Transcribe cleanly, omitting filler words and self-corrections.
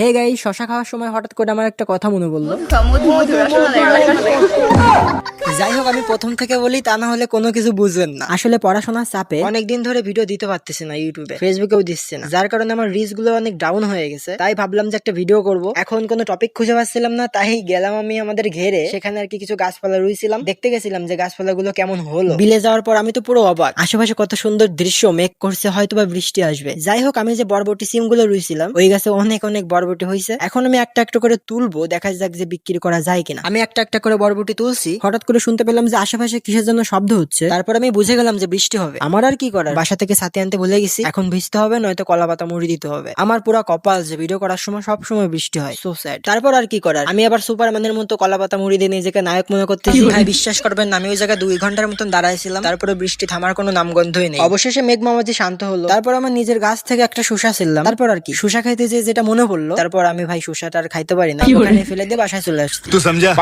হে গাই, শশা খাওয়ার সময় হঠাৎ করে আমার একটা কথা মনে পড়লো। যাই হোক, আমি প্রথম থেকে বলি, তা না হলে কোনো কিছু বুঝবেন না। আসলে পড়াশোনার চাপে অনেকদিন ধরে ভিডিও দিতে পারতেছি না, ইউটিউবে ফেসবুকেও দিচ্ছে না, যার কারণে আমার রিচ গুলো অনেক ডাউন হয়ে গেছে। তাই ভাবলাম যে একটা ভিডিও করব। এখন কোনো টপিক খুঁজে পাচ্ছিলাম না, তাই গেলাম আমি আমাদের ঘেরে। সেখানে আর কি কিছু গাছপালা রুইছিলাম, দেখতে গেছিলাম যে গাছপালা গুলো কেমন হলো। বিলে যাওয়ার পর আমি তো পুরো অবাক, আশেপাশে কত সুন্দর দৃশ্য, মেঘ করছে, হয়তো বা বৃষ্টি আসবে। যাই হোক, আমি যে বরবটি সিম গুলো রুইছিলাম, ওই গাছে অনেক অনেক বরবটি হয়েছে। এখন আমি একটা একটা করে তুলবো, দেখা যাক যে বিক্রি করা যায় কিনা। আমি একটা একটা করে বরবটি তুলছি, হঠাৎ করে শুনতে পেলাম যে আশেপাশে কিসের জন্য শব্দ হচ্ছে। তারপর আমি বুঝে গেলাম যে বৃষ্টি হবে। আমার আর কি করার, বাসা থেকে ছাতি আনতে ভুলে গেছি। এখন ভিজতে হবে, নয়তো কলা পাতা মুড়ি দিতে হবে। আমার পুরো কপাল যে ভিডিও করার সময় সব সময় বৃষ্টি হয়, সো স্যাড। তারপর আর কি করার, আমি আবার সুপারম্যানের মতো কলা পাতা মুড়ি দিয়ে নিজেকে নায়ক মনে করতেছি। ভাই বিশ্বাস করবেন না, আমি ওই জায়গায় 2 ঘন্টার মতন দাঁড়াইছিলাম, তারপরে বৃষ্টি থামার কোনো নামগন্ধই নেই। অবশেষে মেঘ মামাজি শান্ত হলো। তারপর আমার নিজের গাছ থেকে একটা শসা ছিলাম। তারপর আর কি শসা খাইতে যেটা মনে পড়লো, তারপর আমি ভাই শসাটা আর খাইতে পারি না, ওখানে ফেলে দিয়ে বাসায় চলে আসছি। तू समझा।